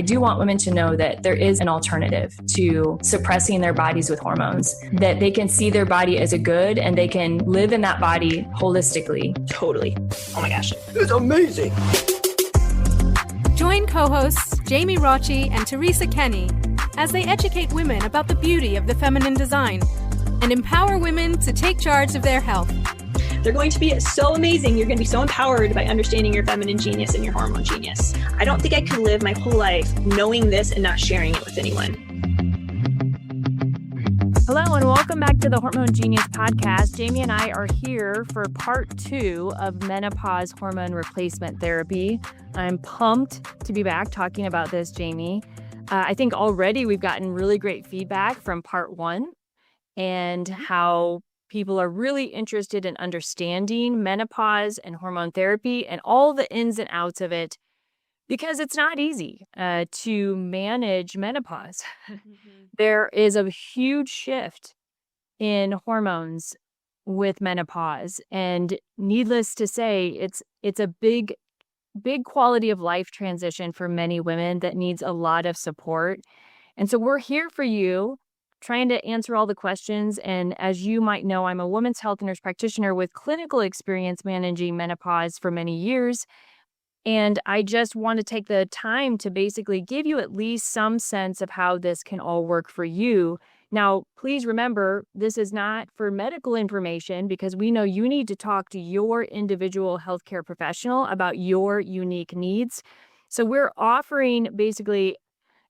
I do want women to know that there is an alternative to suppressing their bodies with hormones, that they can see their body as a good and they can live in that body holistically. Totally. Oh my gosh. It's amazing. Join co-hosts Jamie Rocci and Teresa Kenny as they educate women about the beauty of the feminine design and empower women to take charge of their health. They're going to be so amazing. You're going to be so empowered by understanding your feminine genius and your hormone genius. I don't think I could live my whole life knowing this and not sharing it with anyone. Hello and welcome back to the Hormone Genius podcast. Jamie and I are here for part 2 of menopause hormone replacement therapy. I'm pumped to be back talking about this, Jamie. I think already we've gotten really great feedback from part 1 and how people are really interested in understanding menopause and hormone therapy and all the ins and outs of it, because it's not easy to manage menopause. There is a huge shift in hormones with menopause, and needless to say, it's a big quality of life transition for many women that needs a lot of support. And so we're here for you, trying to answer all the questions. And as you might know, I'm a women's health nurse practitioner with clinical experience managing menopause for many years. And I just want to take the time to basically give you at least some sense of how this can all work for you. Now, please remember, this is not for medical information, because we know you need to talk to your individual healthcare professional about your unique needs. So we're offering basically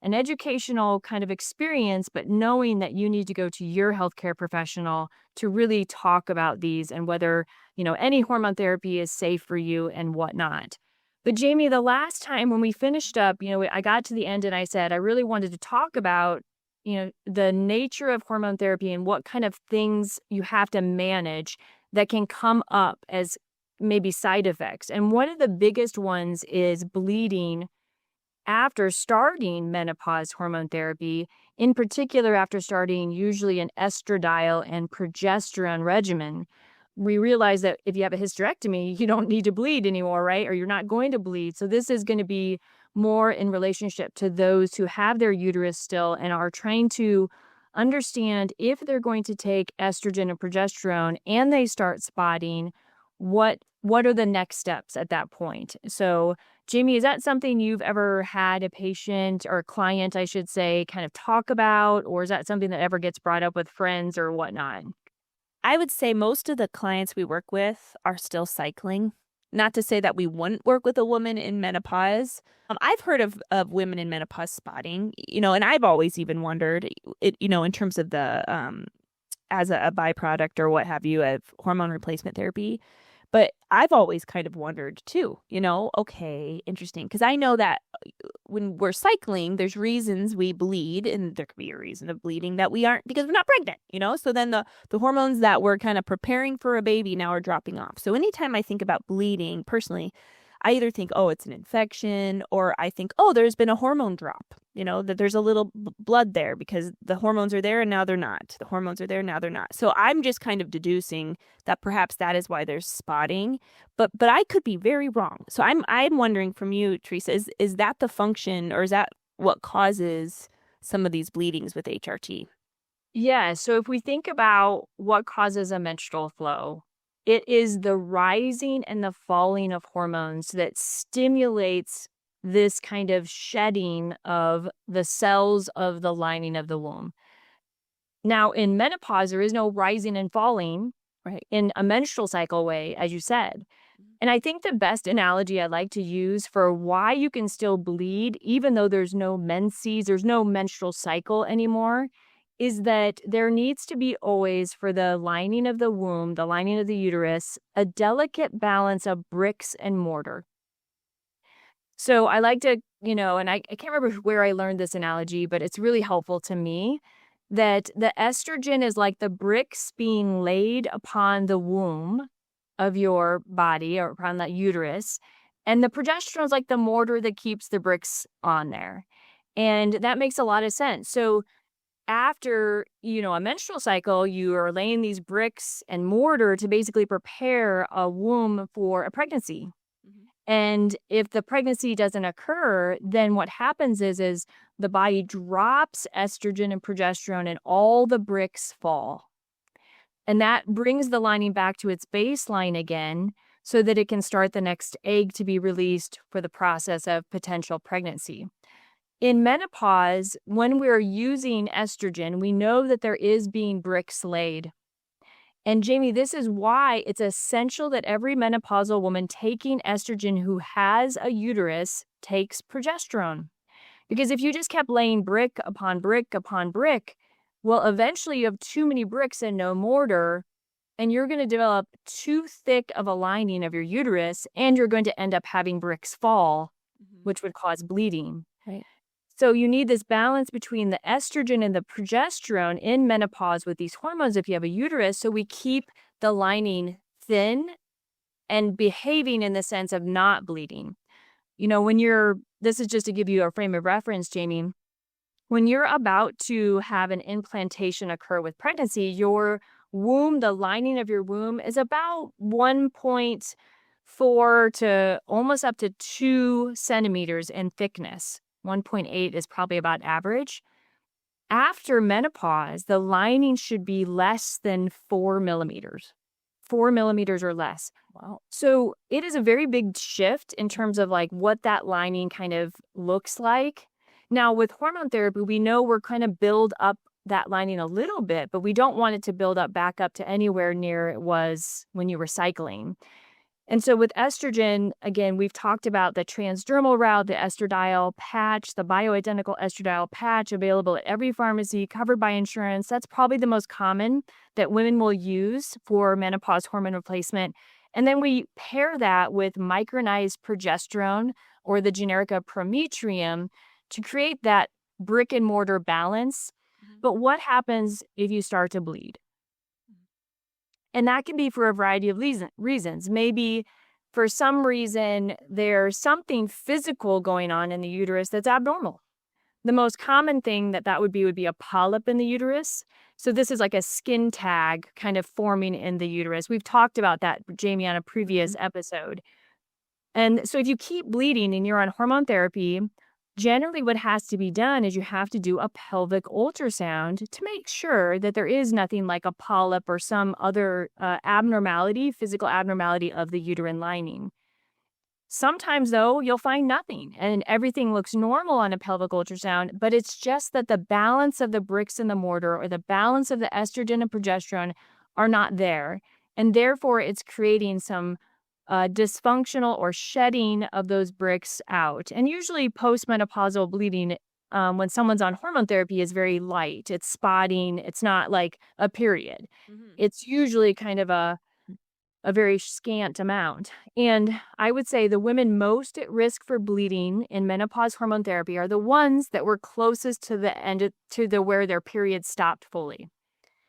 an educational kind of experience, but knowing that you need to go to your healthcare professional to really talk about these and whether, any hormone therapy is safe for you and whatnot. But Jamie, the last time when we finished up, I got to the end and I said, I really wanted to talk about, the nature of hormone therapy and what kind of things you have to manage that can come up as maybe side effects. And one of the biggest ones is bleeding after starting menopause hormone therapy, in particular after starting usually an estradiol and progesterone regimen. We realize that if you have a hysterectomy, you don't need to bleed anymore, right? Or you're not going to bleed. So this is going to be more in relationship to those who have their uterus still and are trying to understand if they're going to take estrogen and progesterone and they start spotting, what are the next steps at that point? So Jamie, is that something you've ever had a patient or a client, I should say, kind of talk about? Or is that something that ever gets brought up with friends or whatnot? I would say most of the clients we work with are still cycling. Not to say that we wouldn't work with a woman in menopause. I've heard of women in menopause spotting, and I've always even wondered, in terms of the, as a byproduct or what have you of hormone replacement therapy. But I've always kind of wondered too, okay, interesting. Because I know that when we're cycling, there's reasons we bleed, and there could be a reason of bleeding that we aren't because we're not pregnant, So then the hormones that we're kind of preparing for a baby now are dropping off. So anytime I think about bleeding, personally, I either think, oh, it's an infection, or I think, oh, there's been a hormone drop, that there's a little blood there because the hormones are there and now they're not. The hormones are there, now they're not. So I'm just kind of deducing that perhaps that is why there's spotting, but I could be very wrong. So I'm wondering from you, Teresa, is that the function, or is that what causes some of these bleedings with HRT? Yeah, so if we think about what causes a menstrual flow, it is the rising and the falling of hormones that stimulates this kind of shedding of the cells of the lining of the womb. Now, in menopause, there is no rising and falling, right, in a menstrual cycle way, as you said. And I think the best analogy I like to use for why you can still bleed, even though there's no menses, there's no menstrual cycle anymore, is that there needs to be always, for the lining of the womb, the lining of the uterus, a delicate balance of bricks and mortar. So I like to, and I can't remember where I learned this analogy, but it's really helpful to me, that the estrogen is like the bricks being laid upon the womb of your body or upon that uterus, and the progesterone is like the mortar that keeps the bricks on there. And that makes a lot of sense. So after, a menstrual cycle, you are laying these bricks and mortar to basically prepare a womb for a pregnancy. And if the pregnancy doesn't occur, then what happens is the body drops estrogen and progesterone and all the bricks fall. And that brings the lining back to its baseline again so that it can start the next egg to be released for the process of potential pregnancy. In menopause, when we're using estrogen, we know that there is being bricks laid. And Jamie, this is why it's essential that every menopausal woman taking estrogen who has a uterus takes progesterone. Because if you just kept laying brick upon brick upon brick, well, eventually you have too many bricks and no mortar, and you're going to develop too thick of a lining of your uterus, and you're going to end up having bricks fall, which would cause bleeding. Right. So you need this balance between the estrogen and the progesterone in menopause with these hormones if you have a uterus, so we keep the lining thin and behaving in the sense of not bleeding. You know, this is just to give you a frame of reference, Jamie, when you're about to have an implantation occur with pregnancy, your womb, the lining of your womb is about 1.4 to almost up to 2 centimeters in thickness. 1.8 is probably about average. After menopause, the lining should be less than 4 millimeters. 4 millimeters or less. Wow. So it is a very big shift in terms of like what that lining kind of looks like. Now with hormone therapy, we know we're kind of build up that lining a little bit, but we don't want it to build up back up to anywhere near it was when you were cycling. And so with estrogen, again, we've talked about the transdermal route, the estradiol patch, the bioidentical estradiol patch available at every pharmacy, covered by insurance. That's probably the most common that women will use for menopause hormone replacement. And then we pair that with micronized progesterone or the generica prometrium to create that brick and mortar balance. But what happens if you start to bleed? And that can be for a variety of reasons. Maybe for some reason, there's something physical going on in the uterus that's abnormal. The most common thing that would be a polyp in the uterus. So this is like a skin tag kind of forming in the uterus. We've talked about that, Jamie, on a previous episode. And so if you keep bleeding and you're on hormone therapy, generally what has to be done is you have to do a pelvic ultrasound to make sure that there is nothing like a polyp or some other physical abnormality of the uterine lining. Sometimes, though, you'll find nothing and everything looks normal on a pelvic ultrasound, but it's just that the balance of the bricks in the mortar or the balance of the estrogen and progesterone are not there. And therefore, it's creating some dysfunctional or shedding of those bricks out. And usually postmenopausal bleeding, when someone's on hormone therapy, is very light. It's spotting. It's not like a period. It's usually kind of a very scant amount. And I would say the women most at risk for bleeding in menopause hormone therapy are the ones that were closest to the end where their period stopped fully.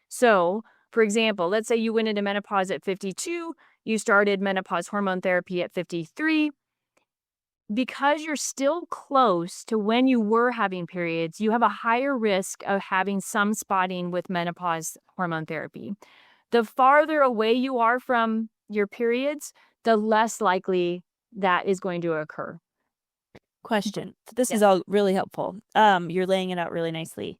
So, for example, let's say you went into menopause at 52, you started menopause hormone therapy at 53. Because you're still close to when you were having periods, you have a higher risk of having some spotting with menopause hormone therapy. The farther away you are from your periods, the less likely that is going to occur. Question. This is all really helpful. You're laying it out really nicely.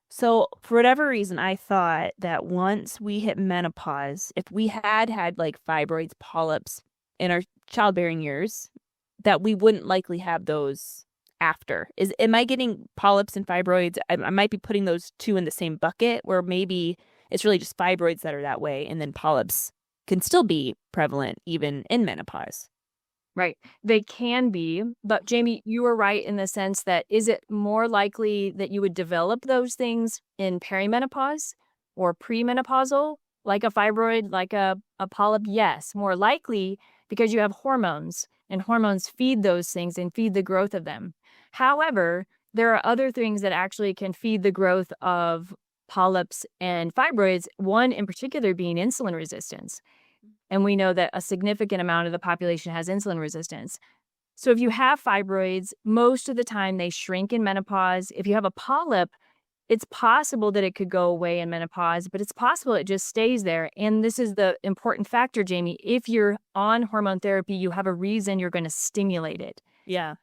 So for whatever reason, I thought that once we hit menopause, if we had like fibroids, polyps in our childbearing years, that we wouldn't likely have those after. Am I getting polyps and fibroids? I might be putting those two in the same bucket, where maybe it's really just fibroids that are that way, and then polyps can still be prevalent even in menopause. Right. They can be, but Jamie, you were right in the sense that is it more likely that you would develop those things in perimenopause or premenopausal, like a fibroid, like a polyp? Yes, more likely because you have hormones, and hormones feed those things and feed the growth of them. However, there are other things that actually can feed the growth of polyps and fibroids, one in particular being insulin resistance. And we know that a significant amount of the population has insulin resistance. So if you have fibroids, most of the time they shrink in menopause. If you have a polyp, it's possible that it could go away in menopause, but it's possible it just stays there. And this is the important factor, Jamie. If you're on hormone therapy, you have a reason you're going to stimulate it. Yeah.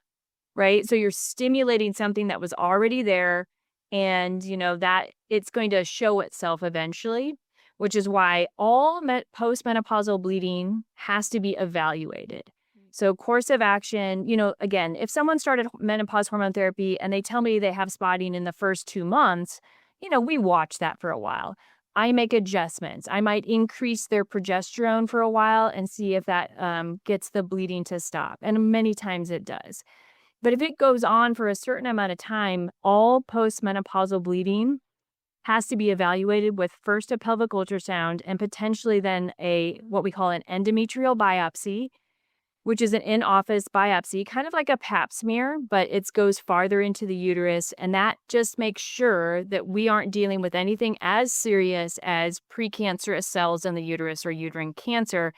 Right? So you're stimulating something that was already there, and that it's going to show itself eventually, which is why all postmenopausal bleeding has to be evaluated. So course of action, again, if someone started menopause hormone therapy and they tell me they have spotting in the first 2 months, we watch that for a while. I make adjustments. I might increase their progesterone for a while and see if that gets the bleeding to stop. And many times it does. But if it goes on for a certain amount of time, all postmenopausal bleeding has to be evaluated with first a pelvic ultrasound and potentially then what we call an endometrial biopsy, which is an in-office biopsy, kind of like a pap smear, but it goes farther into the uterus. And that just makes sure that we aren't dealing with anything as serious as precancerous cells in the uterus or uterine cancer.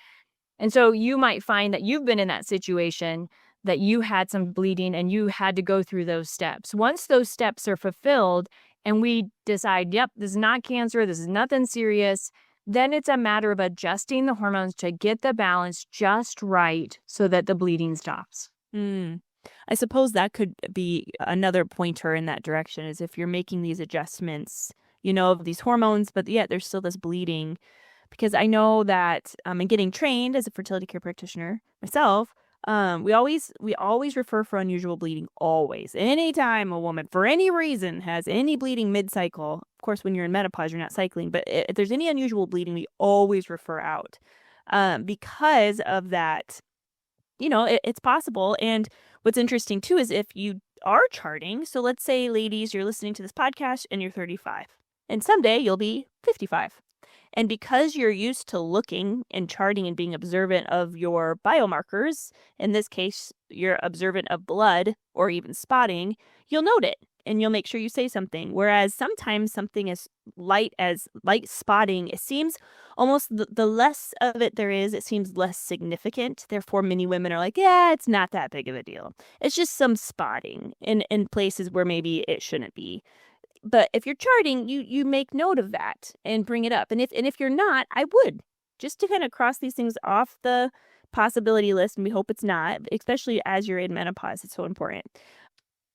And so you might find that you've been in that situation, that you had some bleeding and you had to go through those steps. Once those steps are fulfilled and we decide, yep, this is not cancer, this is nothing serious, then it's a matter of adjusting the hormones to get the balance just right so that the bleeding stops. I suppose that could be another pointer in that direction, is if you're making these adjustments, of these hormones, but yet there's still this bleeding. Because I know that in getting trained as a fertility care practitioner myself, we always refer for unusual bleeding, always. Anytime a woman, for any reason, has any bleeding mid-cycle, of course, when you're in menopause, you're not cycling, but if there's any unusual bleeding, we always refer out because of that. It's possible. And what's interesting, too, is if you are charting, so let's say, ladies, you're listening to this podcast and you're 35, and someday you'll be 55. And because you're used to looking and charting and being observant of your biomarkers, in this case, you're observant of blood or even spotting, you'll note it and you'll make sure you say something. Whereas sometimes something as light spotting, it seems almost the less of it there is, it seems less significant. Therefore, many women are like, yeah, it's not that big of a deal. It's just some spotting in places where maybe it shouldn't be. But if you're charting, you make note of that and bring it up. And if you're not, I would, just to kind of cross these things off the possibility list. And we hope it's not, especially as you're in menopause. It's so important.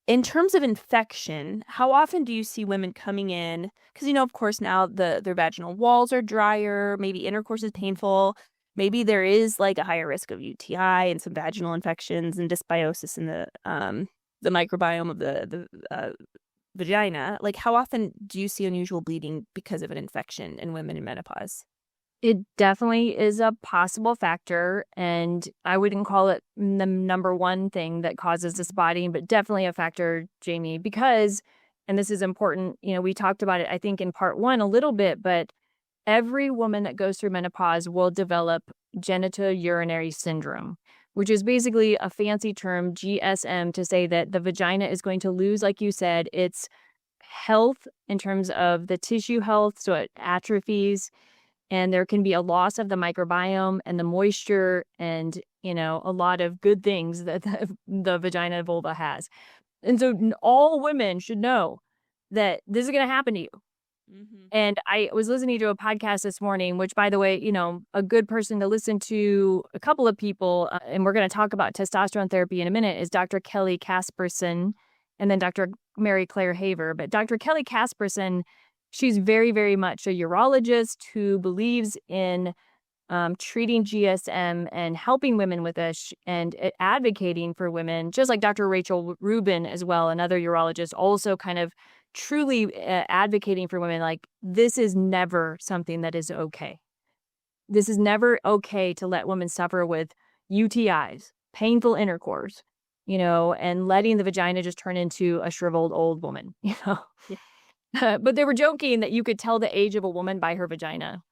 In terms of infection, how often do you see women coming in? Because, of course, now their vaginal walls are drier. Maybe intercourse is painful. Maybe there is like a higher risk of UTI and some vaginal infections and dysbiosis in the microbiome of the vagina. Like, how often do you see unusual bleeding because of an infection in women in menopause? It definitely is a possible factor, and I wouldn't call it the number one thing that causes the spotting, but definitely a factor, Jamie, because, and this is important, we talked about it, I think, in part 1 a little bit, but every woman that goes through menopause will develop genitourinary syndrome, which is basically a fancy term, GSM, to say that the vagina is going to lose, like you said, its health in terms of the tissue health, so it atrophies, and there can be a loss of the microbiome and the moisture and, a lot of good things that the vagina vulva has. And so all women should know that this is going to happen to you. Mm-hmm. And I was listening to a podcast this morning, which, by the way, a good person to listen to, a couple of people, and we're going to talk about testosterone therapy in a minute, is Dr. Kelly Casperson and then Dr. Mary Claire Haver. But Dr. Kelly Casperson, she's very, very much a urologist who believes in treating GSM and helping women with this and advocating for women, just like Dr. Rachel Rubin as well, another urologist, also kind of truly advocating for women. Like, this is never something that is okay. This is never okay to let women suffer with UTIs, painful intercourse, and letting the vagina just turn into a shriveled old woman, Yeah. But they were joking that you could tell the age of a woman by her vagina.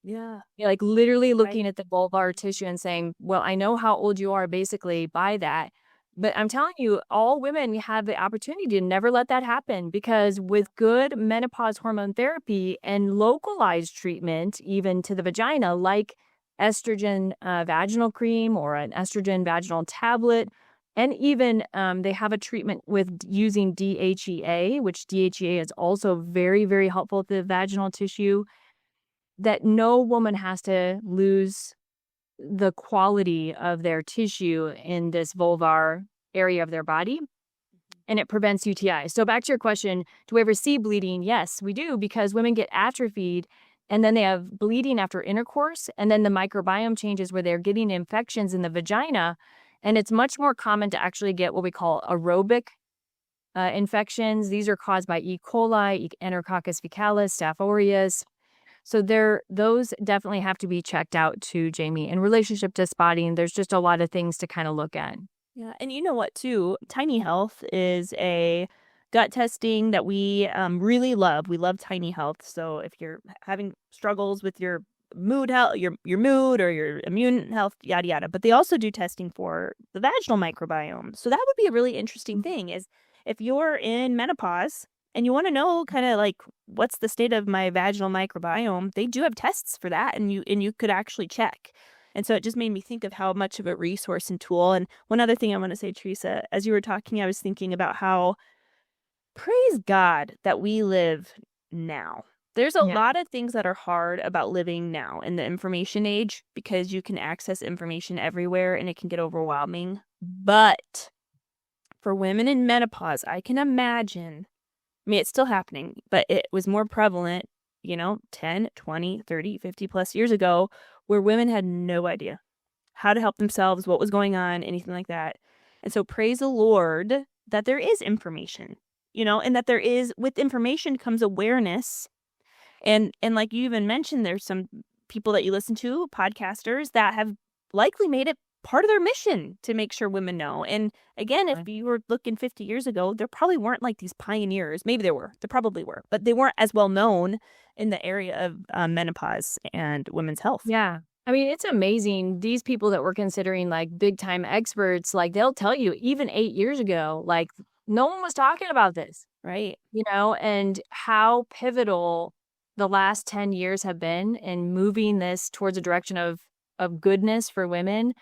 Yeah. Like literally looking at the vulvar tissue and saying, well, I know how old you are basically by that. But I'm telling you, all women have the opportunity to never let that happen, because with good menopause hormone therapy and localized treatment, even to the vagina, like estrogen vaginal cream or an estrogen vaginal tablet, And even they have a treatment with using DHEA, which DHEA is also very, very helpful to the vaginal tissue, that no woman has to lose the quality of their tissue in this vulvar area of their body. And it prevents UTI. So back to your question, do we ever see bleeding? Yes, we do, because women get atrophied and then they have bleeding after intercourse. And then the microbiome changes where they're getting infections in the vagina. And it's much more common to actually get what we call aerobic infections. These are caused by E. coli, Enterococcus faecalis, Staph aureus. So those definitely have to be checked out too, Jamie. In relationship to spotting, there's just a lot of things to kind of look at. Yeah, and you know what, too? Tiny Health is a gut testing that we really love. We love Tiny Health. So if you're having struggles with your mood health, your mood or your immune health, yada yada, but they also do testing for the vaginal microbiome. So that would be a really interesting thing. Is if you're in menopause and you want to know kind of like what's the state of my vaginal microbiome, they do have tests for that, and you could actually check. And so it just made me think of how much of a resource and tool. And one other thing I want to say, Teresa, as you were talking, I was thinking about how, praise God that we live now. There's a lot of things that are hard about living now in the information age, because you can access information everywhere and it can get overwhelming. But for women in menopause, I can imagine, I mean, it's still happening, but it was more prevalent, 10, 20, 30, 50 plus years ago, where women had no idea how to help themselves, what was going on, anything like that. And so praise the Lord that there is information, and that there is, with information comes awareness. And like you even mentioned, there's some people that you listen to, podcasters, that have likely made it part of their mission to make sure women know. And again, if you were looking 50 years ago, there probably weren't like these pioneers. Maybe there probably were, but they weren't as well known in the area of menopause and women's health. Yeah. I mean, it's amazing. These people that we're considering like big time experts, like they'll tell you even 8 years ago, like no one was talking about this. Right. And how pivotal the last 10 years have been in moving this towards a direction of goodness for women.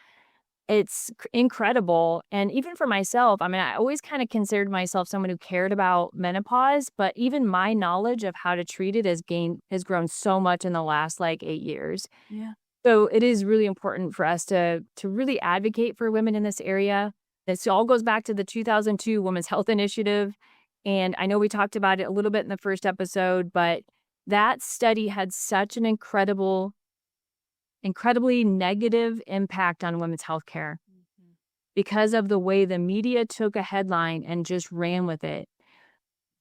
It's incredible. And even for myself, I mean, I always kind of considered myself someone who cared about menopause, but even my knowledge of how to treat it has grown so much in the last like 8 years. Yeah. So it is really important for us to really advocate for women in this area. This all goes back to the 2002 Women's Health Initiative. And I know we talked about it a little bit in the first episode, but that study had such an incredibly negative impact on women's health care because of the way the media took a headline and just ran with it.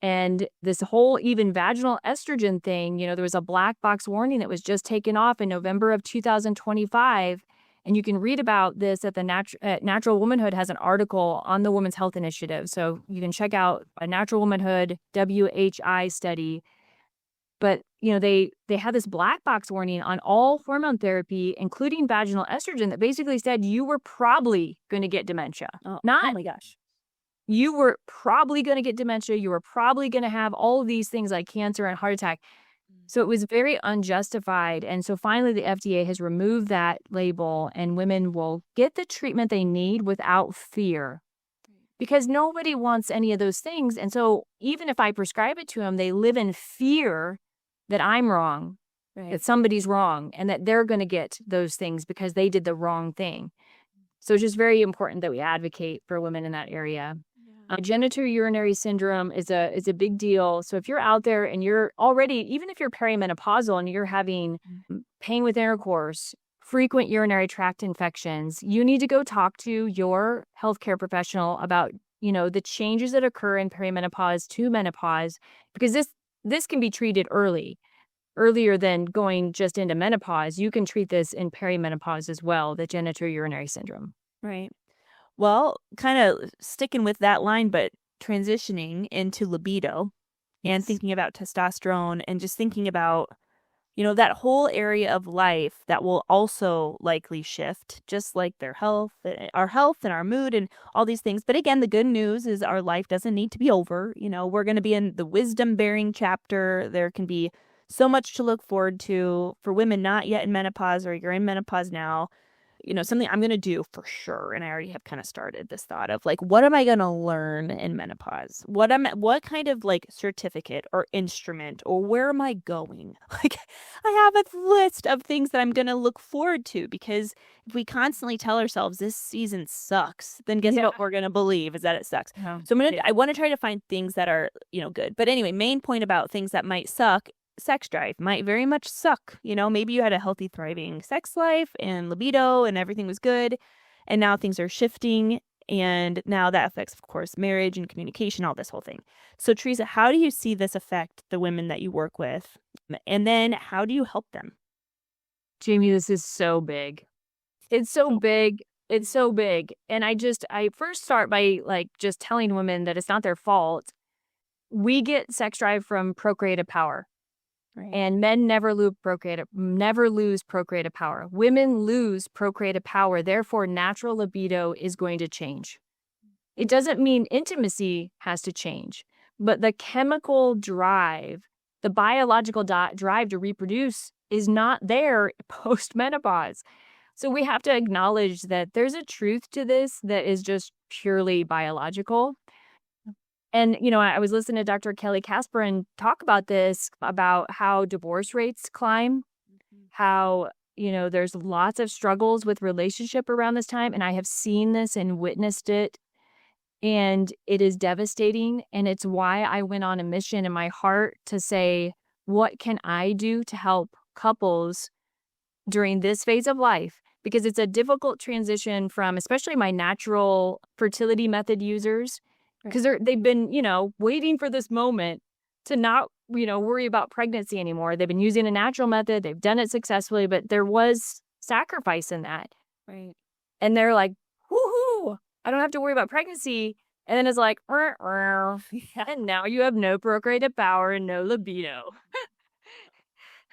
And this whole even vaginal estrogen thing, there was a black box warning that was just taken off in November of 2025. And you can read about this at Natural Womanhood has an article on the Women's Health Initiative. So you can check out a Natural Womanhood WHI study. But, they had this black box warning on all hormone therapy, including vaginal estrogen, that basically said you were probably going to get dementia. Oh my gosh. You were probably going to get dementia. You were probably going to have all of these things like cancer and heart attack. So it was very unjustified. And so finally, the FDA has removed that label and women will get the treatment they need without fear. Because nobody wants any of those things. And so even if I prescribe it to them, they live in fear that I'm wrong, that somebody's wrong, and that they're going to get those things because they did the wrong thing. So it's just very important that we advocate for women in that area. Yeah. Genitourinary syndrome is a big deal. So if you're out there and you're already, even if you're perimenopausal and you're having pain with intercourse, frequent urinary tract infections, you need to go talk to your healthcare professional about, the changes that occur in perimenopause to menopause, because this can be treated earlier than going just into menopause. You can treat this in perimenopause as well, the genitourinary syndrome. Right. Well, kind of sticking with that line, but transitioning into libido and thinking about testosterone and just thinking about, that whole area of life that will also likely shift, just like our health and our mood and all these things. But again, the good news is our life doesn't need to be over. We're going to be in the wisdom bearing chapter. There can be so much to look forward to for women not yet in menopause, or you're in menopause now. something I'm going to do for sure. And I already have kind of started this thought of like, what am I going to learn in menopause? What kind of like certificate or instrument or where am I going? Like, I have a list of things that I'm going to look forward to, because if we constantly tell ourselves this season sucks, then guess what we're going to believe is that it sucks. Yeah. So I want to try to find things that are, good. But anyway, main point about things that might suck. Sex drive might very much suck. Maybe you had a healthy, thriving sex life and libido and everything was good. And now things are shifting. And now that affects, of course, marriage and communication, all this whole thing. So, Teresa, how do you see this affect the women that you work with? And then how do you help them? Jamie, this is so big. It's so big. It's so big. And I first start by like just telling women that it's not their fault. We get sex drive from procreative power. Right. And men never lose procreative power. Women lose procreative power. Therefore, natural libido is going to change. It doesn't mean intimacy has to change, but the chemical drive, the biological drive to reproduce is not there post-menopause. So we have to acknowledge that there's a truth to this that is just purely biological. And, I was listening to Dr. Kelly Casperin talk about this, about how divorce rates climb, how, there's lots of struggles with relationship around this time. And I have seen this and witnessed it. And it is devastating. And it's why I went on a mission in my heart to say, what can I do to help couples during this phase of life? Because it's a difficult transition from, especially my natural fertility method users, because they've been, waiting for this moment to not, worry about pregnancy anymore. They've been using a natural method. They've done it successfully, but there was sacrifice in that. Right. And they're like, woohoo, I don't have to worry about pregnancy. And then it's like, and now you have no procreative power and no libido.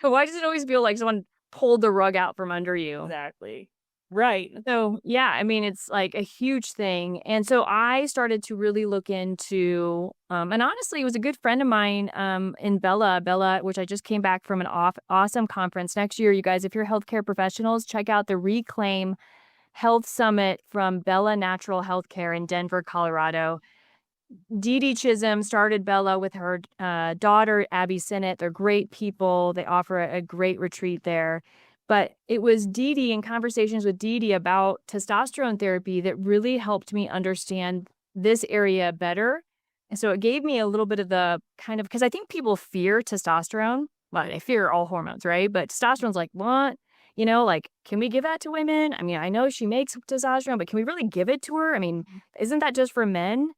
Why does it always feel like someone pulled the rug out from under you? Exactly. Right. So, yeah, it's like a huge thing. And so I started to really look into, and honestly, it was a good friend of mine in Bella, which I just came back from an awesome conference. Next year, you guys, if you're healthcare professionals, check out the Reclaim Health Summit from Bella Natural Healthcare in Denver, Colorado. Dee Dee Chisholm started Bella with her daughter, Abby Sinnott. They're great people. They offer a great retreat there. But it was Dee Dee and conversations with Dee Dee about testosterone therapy that really helped me understand this area better. And so it gave me a little bit of the kind of, because I think people fear testosterone. Well, they fear all hormones, right? But testosterone's like, what? Can we give that to women? I know she makes testosterone, but can we really give it to her? Isn't that just for men?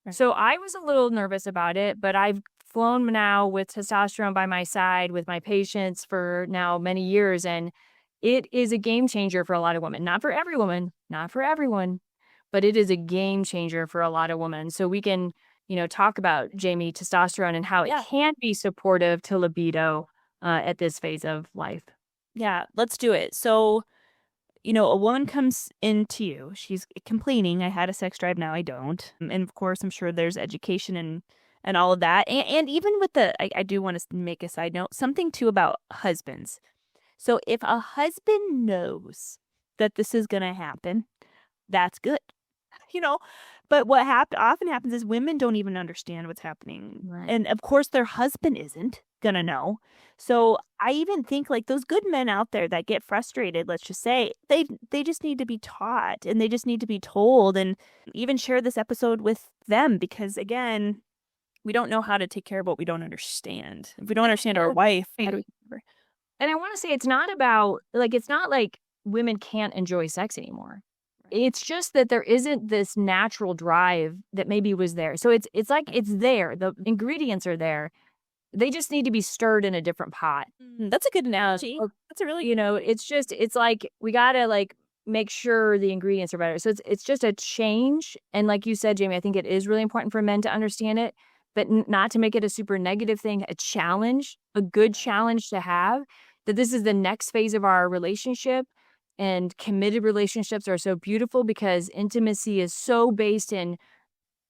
Right. So I was a little nervous about it, but I've flown now with testosterone by my side with my patients for now many years. And it is a game changer for a lot of women. Not for every woman, but it is a game changer for a lot of women. So we can, talk about, Jamie, testosterone and how it can be supportive to libido at this phase of life. Yeah, let's do it. So, a woman comes into you. She's complaining, I had a sex drive, now I don't. And of course, I'm sure there's education and all of that. And even with I do want to make a side note, something too about husbands. So if a husband knows that this is going to happen, that's good. But what often happens is women don't even understand what's happening. Right. And of course, their husband isn't going to know. So I even think like those good men out there that get frustrated, let's just say, they just need to be taught and they just need to be told, and even share this episode with them, because again, we don't know how to take care of what we don't understand. If we don't understand our wife, how do we... And I want to say it's not like women can't enjoy sex anymore. It's just that there isn't this natural drive that maybe was there. So it's like it's there. The ingredients are there. They just need to be stirred in a different pot. That's a good analogy. That's a really, it's like we got to make sure the ingredients are better. So it's just a change. And like you said, Jamie, I think it is really important for men to understand it, but not to make it a super negative thing, a challenge, a good challenge to have, that this is the next phase of our relationship. And committed relationships are so beautiful because intimacy is so based in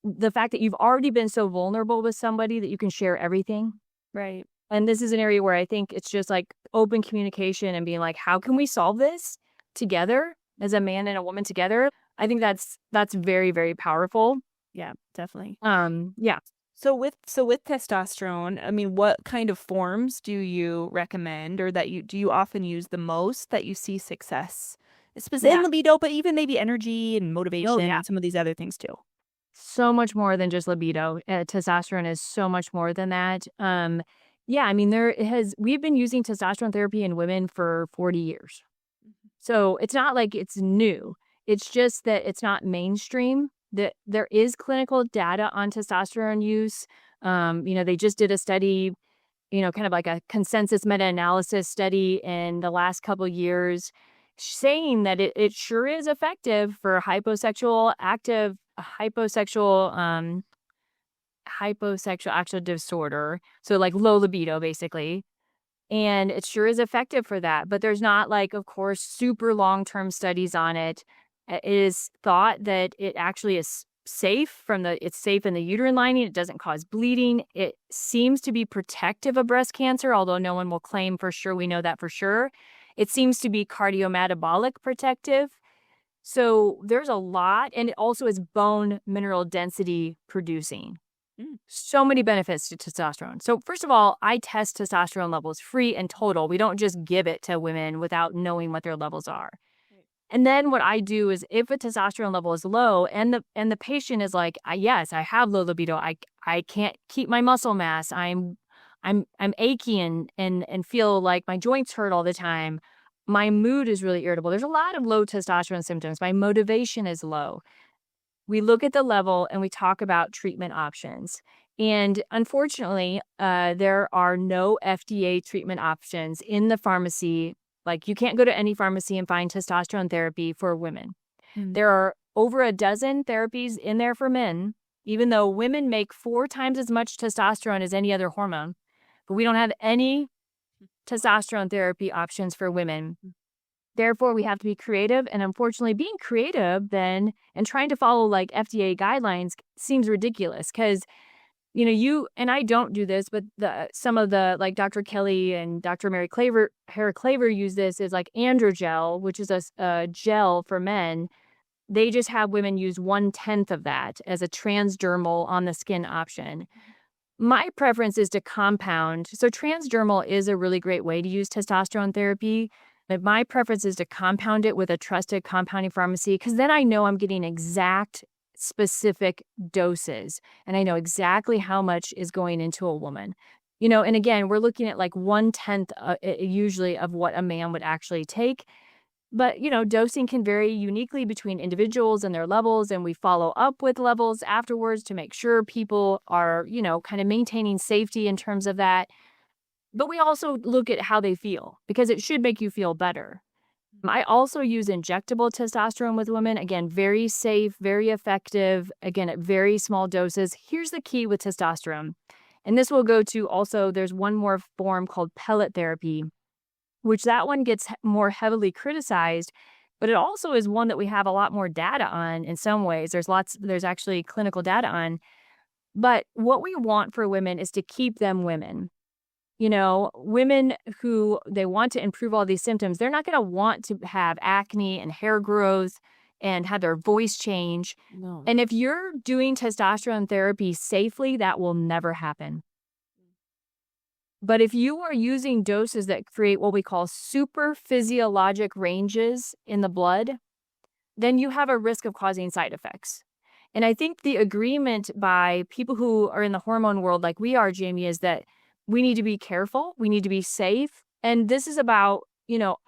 the fact that you've already been so vulnerable with somebody that you can share everything. Right. And this is an area where I think it's just like open communication and being like, how can we solve this together? as a man and a woman together, I think that's very, very powerful. Yeah, definitely. Yeah. So with testosterone, I mean, what kind of forms do you recommend, or that you often use the most that you see success? Specifically in libido, but even maybe energy and motivation and some of these other things too. So much more than just libido. Testosterone is so much more than that. Yeah, I mean, we've been using testosterone therapy in women for 40 years. So it's not like it's new. It's just that it's not mainstream. That there is clinical data on testosterone use. They just did a study, kind of like a consensus meta-analysis study in the last couple of years, saying that it sure is effective for hyposexual active disorder. So like low libido, basically. And it sure is effective for that. But there's not like, of course, super long-term studies on it. It is thought that it actually is safe it's safe in the uterine lining. It doesn't cause bleeding. It seems to be protective of breast cancer, although no one will claim for sure. We know that for sure. It seems to be cardiometabolic protective. So there's a lot. And it also is bone mineral density producing. So many benefits to testosterone. So first of all, I test testosterone levels free and total. We don't just give it to women without knowing what their levels are. And then what I do is if a testosterone level is low and the patient is like, yes, I have low libido. I can't keep my muscle mass. I'm achy and feel like my joints hurt all the time. My mood is really irritable. There's a lot of low testosterone symptoms. My motivation is low. We look at the level and we talk about treatment options. And unfortunately, there are no FDA treatment options in the pharmacy. Like you can't go to any pharmacy and find testosterone therapy for women. There are over a dozen therapies in there for men, even though women make 4 times as much testosterone as any other hormone. But we don't have any testosterone therapy options for women. Therefore, we have to be creative. And unfortunately, being creative then and trying to follow like FDA guidelines seems ridiculous because, you and I don't do this, but some of the like Dr. Kelly and Dr. Mary Claver use this as like androgel, which is a gel for men. They just have women use 1/10 of that as a transdermal on the skin option. My preference is to compound. So transdermal is a really great way to use testosterone therapy. But my preference is to compound it with a trusted compounding pharmacy because then I know I'm getting exact specific doses and I know exactly how much is going into a woman. And again, we're looking at like 1/10 usually of what a man would actually take. But, dosing can vary uniquely between individuals and their levels. And we follow up with levels afterwards to make sure people are, kind of maintaining safety in terms of that. But we also look at how they feel because it should make you feel better. I also use injectable testosterone with women. Again, very safe, very effective, again, at very small doses. Here's the key with testosterone. And this will go to also, there's one more form called pellet therapy, which that one gets more heavily criticized, but it also is one that we have a lot more data on in some ways. There's actually clinical data on. But what we want for women is to keep them women. Women who they want to improve all these symptoms, they're not going to want to have acne and hair growth and have their voice change. No. And if you're doing testosterone therapy safely, that will never happen. But if you are using doses that create what we call super physiologic ranges in the blood, then you have a risk of causing side effects. And I think the agreement by people who are in the hormone world like we are, Jamie, is that we need to be careful. We need to be safe. And this is about,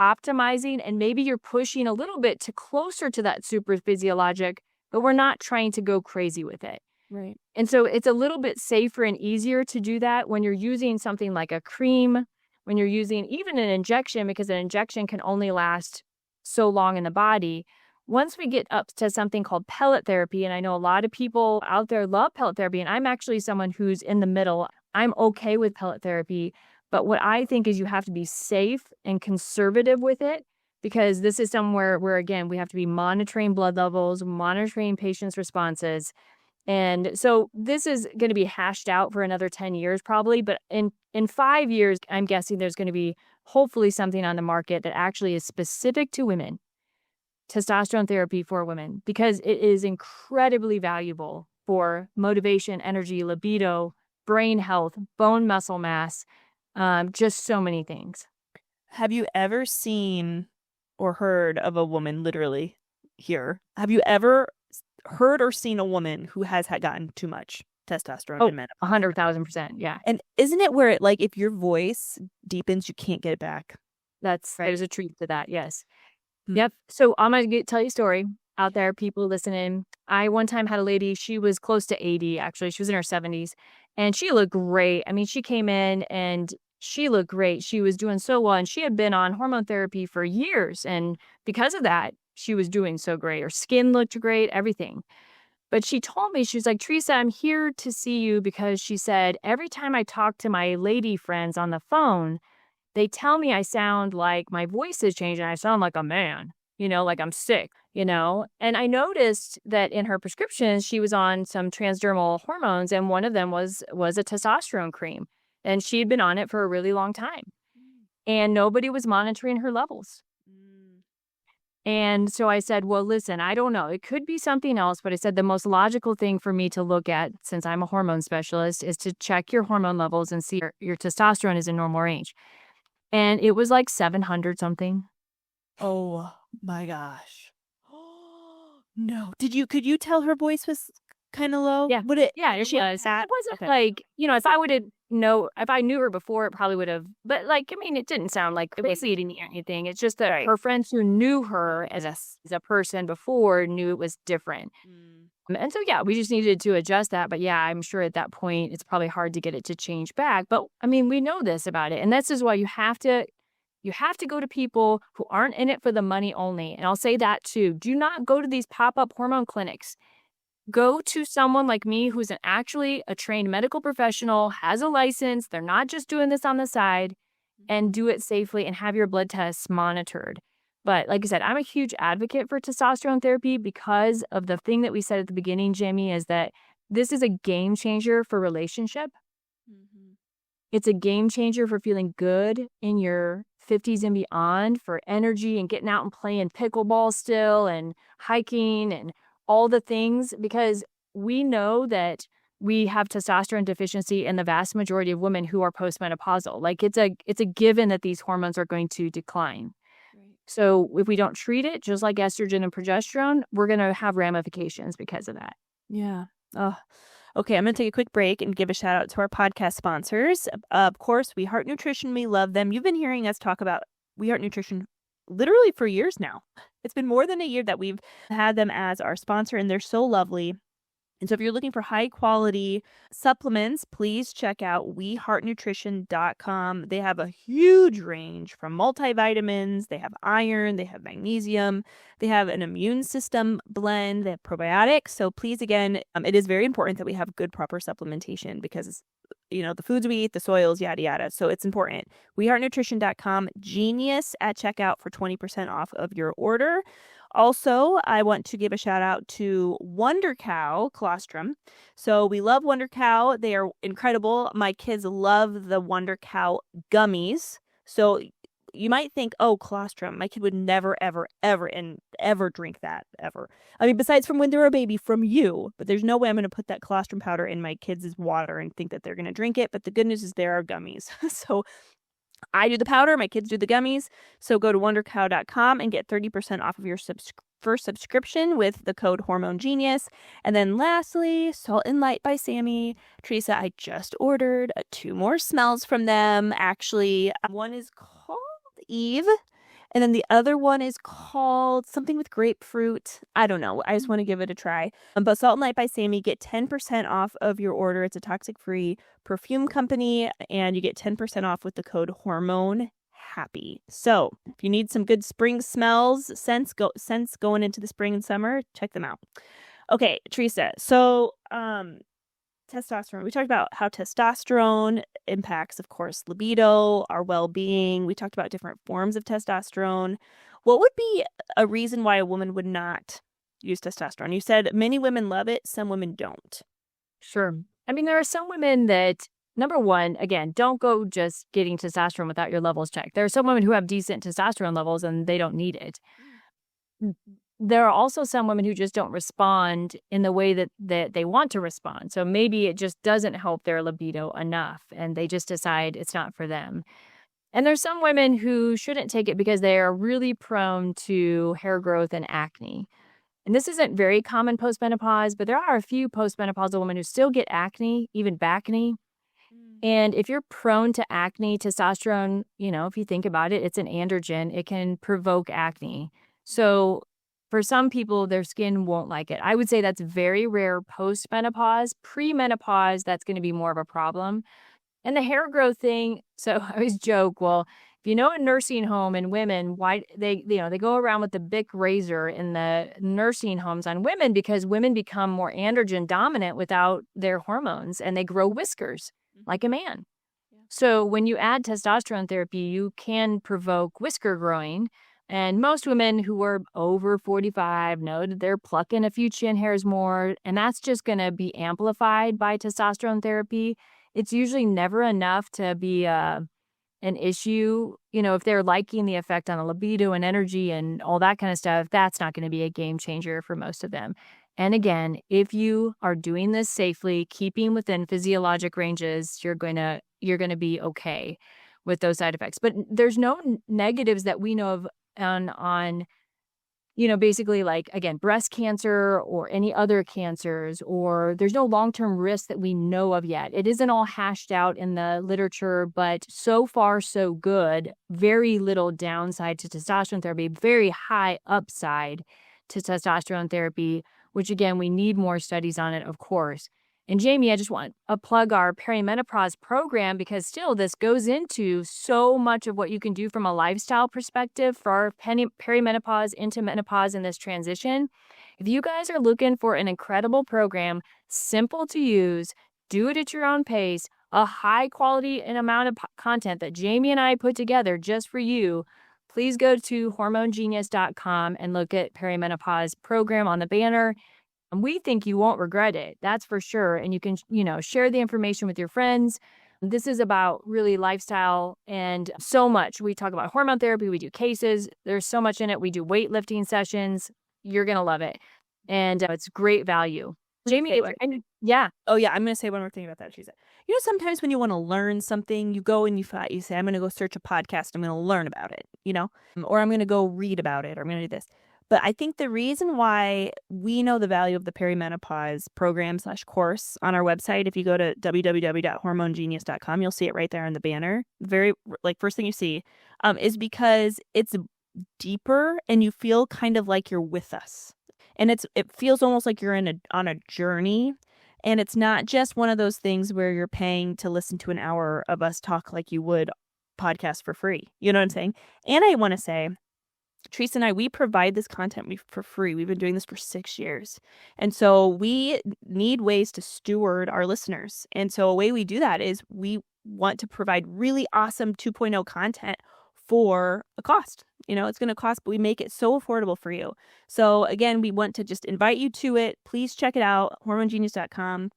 optimizing. And maybe you're pushing a little bit closer to that super physiologic, but we're not trying to go crazy with it. Right. And so it's a little bit safer and easier to do that when you're using something like a cream, when you're using even an injection, because an injection can only last so long in the body. Once we get up to something called pellet therapy, and I know a lot of people out there love pellet therapy, and I'm actually someone who's in the middle. I'm okay with pellet therapy, but what I think is you have to be safe and conservative with it because this is somewhere where, again, we have to be monitoring blood levels, monitoring patients' responses. And so this is going to be hashed out for another 10 years probably, but in 5 years, I'm guessing there's going to be hopefully something on the market that actually is specific to women. testosterone therapy for women because it is incredibly valuable for motivation, energy, libido, brain health, bone muscle mass, just so many things. Have you ever seen or heard of a woman, literally here, have you ever heard or seen a woman who had gotten too much testosterone in menopause? 100,000%. Yeah. And isn't it where like if your voice deepens, you can't get it back? There's a truth to that. Yes. Hmm. Yep. So I'm going to tell you a story out there, people listening. I one time had a lady, she was close to 80, actually. She was in her 70s and she looked great. I mean, she came in and she looked great. She was doing so well and she had been on hormone therapy for years. And because of that, she was doing so great. Her skin looked great, everything. But she told me, she was like, Teresa, I'm here to see you because she said, every time I talk to my lady friends on the phone, they tell me I sound like my voice has changed and I sound like a man, like I'm sick, And I noticed that in her prescriptions, she was on some transdermal hormones and one of them was a testosterone cream. And she had been on it for a really long time. And nobody was monitoring her levels. And so I said, well, listen, I don't know. It could be something else. But I said the most logical thing for me to look at, since I'm a hormone specialist, is to check your hormone levels and see your testosterone is in normal range. And it was like 700 something. Oh my gosh. No. Could you tell her voice was kind of low? Yeah. Yeah, she was. It wasn't like, if I knew her before, it probably would have. But it didn't sound like misleading or anything. It's just that her friends who knew her as a person before knew it was different. And so, yeah, we just needed to adjust that. But yeah, I'm sure at that point, it's probably hard to get it to change back. But we know this about it. And this is why you have to go to people who aren't in it for the money only. And I'll say that too. Do not go to these pop-up hormone clinics. Go to someone like me who's actually a trained medical professional, has a license. They're not just doing this on the side, and do it safely and have your blood tests monitored. But like I said, I'm a huge advocate for testosterone therapy because of the thing that we said at the beginning, Jamie, is that this is a game changer for relationship. It's a game changer for feeling good in your 50s and beyond, for energy and getting out and playing pickleball still and hiking and all the things, because we know that we have testosterone deficiency in the vast majority of women who are postmenopausal. It's a given that these hormones are going to decline. Right. So if we don't treat it, just like estrogen and progesterone, we're going to have ramifications because of that. Yeah. Oh, okay. I'm going to take a quick break and give a shout out to our podcast sponsors. Of course, We Heart Nutrition. We love them. You've been hearing us talk about We Heart Nutrition literally for years now. It's been more than a year that we've had them as our sponsor, and they're so lovely. And so if you're looking for high quality supplements, please check out weheartnutrition.com. They have a huge range from multivitamins. They have iron, they have magnesium, they have an immune system blend, they have probiotics. So please, again, it is very important that we have good, proper supplementation because the foods we eat, the soils, yada, yada. So it's important. weheartnutrition.com, genius at checkout for 20% off of your order. Also, I want to give a shout out to Wonder Cow colostrum. So we love Wonder Cow. They are incredible. My kids love the Wonder Cow gummies. So you might think, oh, colostrum, my kid would never, ever, ever, and ever drink that, ever. Besides from when they're a baby, from you. But there's no way I'm going to put that colostrum powder in my kids' water and think that they're going to drink it. But the good news is there are gummies. So I do the powder, my kids do the gummies. So go to wondercow.com and get 30% off of your first subscription with the code HormoneGenius. And then lastly, Salt and Light by Sammy. Teresa, I just ordered 2 more smells from them. Actually, one is called Eve, and then the other one is called something with grapefruit. I don't know. I just want to give it a try. But Salt and Light by Sammy, get 10% off of your order. It's a toxic-free perfume company, and you get 10% off with the code HormoneHappy. So if you need some good spring smells, scents going into the spring and summer, check them out. Okay, Teresa. So testosterone. We talked about how testosterone impacts, of course, libido, our well-being. We talked about different forms of testosterone. What would be a reason why a woman would not use testosterone? You said many women love it, some women don't. Sure. There are some women that, number one, again, don't go just getting testosterone without your levels checked. There are some women who have decent testosterone levels and they don't need it. there are also some women who just don't respond in the way that they want to respond. So maybe it just doesn't help their libido enough and they just decide it's not for them. And there's some women who shouldn't take it because they are really prone to hair growth and acne. And this isn't very common postmenopause, but there are a few postmenopausal women who still get acne, even backne. And if you're prone to acne, testosterone, if you think about it, it's an androgen. It can provoke acne. So for some people, their skin won't like it. I would say that's very rare postmenopause. Premenopause, that's going to be more of a problem. And the hair growth thing, so I always joke, well, if you know a nursing home and women, why they go around with the Bic razor in the nursing homes on women because women become more androgen dominant without their hormones and they grow whiskers like a man. Yeah. So when you add testosterone therapy, you can provoke whisker growing. And most women who are over 45 know that they're plucking a few chin hairs more, and that's just going to be amplified by testosterone therapy. It's usually never enough to be an issue. If they're liking the effect on the libido and energy and all that kind of stuff, that's not going to be a game changer for most of them. And again, if you are doing this safely, keeping within physiologic ranges, you're going to be okay with those side effects. But there's no negatives that we know of on basically like, again, breast cancer or any other cancers, or there's no long-term risk that we know of yet. It isn't all hashed out in the literature, but so far so good. Very little downside to testosterone therapy, very high upside to testosterone therapy, which again, we need more studies on it, of course. And Jamie, I just want to plug our perimenopause program because still this goes into so much of what you can do from a lifestyle perspective for our perimenopause into menopause in this transition. If you guys are looking for an incredible program, simple to use, do it at your own pace, a high quality and amount of content that Jamie and I put together just for you, please go to hormonegenius.com and look at perimenopause program on the banner. And we think you won't regret it. That's for sure. And you can, share the information with your friends. This is about really lifestyle and so much. We talk about hormone therapy. We do cases. There's so much in it. We do weightlifting sessions. You're going to love it. And it's great value. Jamie, yeah. Oh, yeah. I'm going to say one more thing about that. She said, sometimes when you want to learn something, you go and you say, I'm going to go search a podcast. I'm going to learn about it, or I'm going to go read about it, or I'm going to do this. But I think the reason why we know the value of the perimenopause program / course on our website, if you go to www.hormonegenius.com, you'll see it right there on the banner. Very first thing you see is because it's deeper and you feel kind of like you're with us. And it feels almost like you're on a journey. And it's not just one of those things where you're paying to listen to an hour of us talk like you would podcast for free. You know what I'm saying? And I want to say, Teresa and I, we provide this content for free. We've been doing this for 6 years. And so we need ways to steward our listeners. And so a way we do that is we want to provide really awesome 2.0 content for a cost. It's going to cost, but we make it so affordable for you. So again, we want to just invite you to it. Please check it out, hormonegenius.com.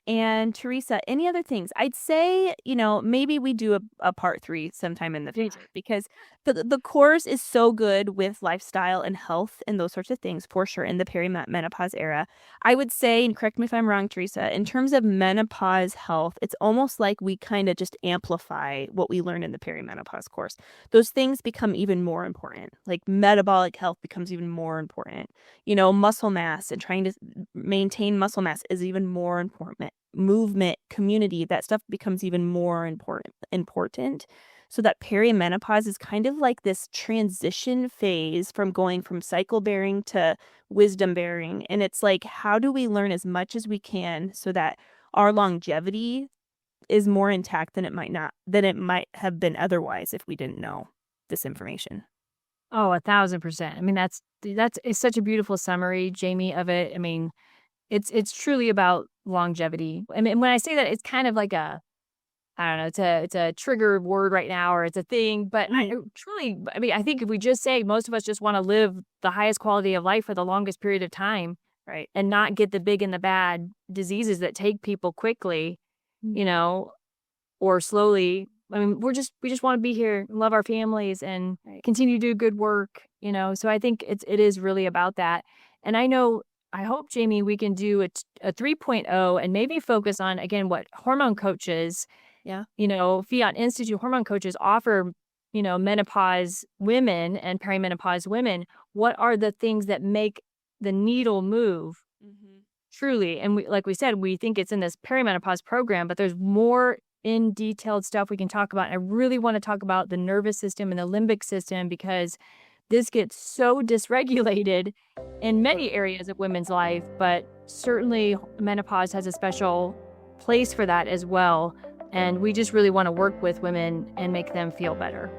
And Teresa, any other things? I'd say, maybe we do a part 3 sometime in the future because the course is so good with lifestyle and health and those sorts of things for sure in the perimenopause era. I would say, and correct me if I'm wrong, Teresa, in terms of menopause health, it's almost like we kind of just amplify what we learned in the perimenopause course. Those things become even more important. Like metabolic health becomes even more important. Muscle mass and trying to maintain muscle mass is even more important. Movement, community, that stuff becomes even more important. So that perimenopause is kind of like this transition phase from going from cycle bearing to wisdom bearing. And it's like, how do we learn as much as we can so that our longevity is more intact than it might have been otherwise if we didn't know this information? Oh, 1,000%. I mean, that's such a beautiful summary, Jamie, of it. I mean, it's truly about longevity. I mean, when I say that, it's kind of like I don't know, it's a trigger word right now, or it's a thing, but I think if we just say most of us just want to live the highest quality of life for the longest period of time, right, and not get the big and the bad diseases that take people quickly, or slowly, I mean, we just want to be here and love our families and continue to do good work, So I think it is really about that. And I hope, Jamie, we can do a 3.0 and maybe focus on, again, what hormone coaches, Fiat Institute hormone coaches offer, menopause women and perimenopause women. What are the things that make the needle move truly? And like we said, we think it's in this perimenopause program, but there's more in detailed stuff we can talk about. And I really want to talk about the nervous system and the limbic system, because this gets so dysregulated in many areas of women's life, but certainly menopause has a special place for that as well. And we just really want to work with women and make them feel better.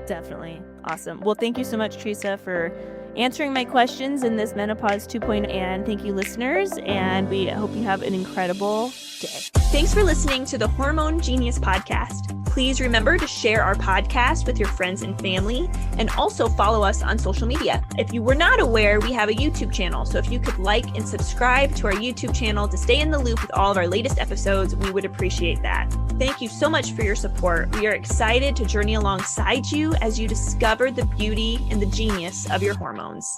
Definitely. Awesome. Well, thank you so much, Teresa, for answering my questions in this Menopause 2.0. And thank you, listeners. And we hope you have an incredible day. Thanks for listening to the Hormone Genius podcast. Please remember to share our podcast with your friends and family, and also follow us on social media. If you were not aware, we have a YouTube channel. So if you could like and subscribe to our YouTube channel to stay in the loop with all of our latest episodes, we would appreciate that. Thank you so much for your support. We are excited to journey alongside you as you discover the beauty and the genius of your hormones.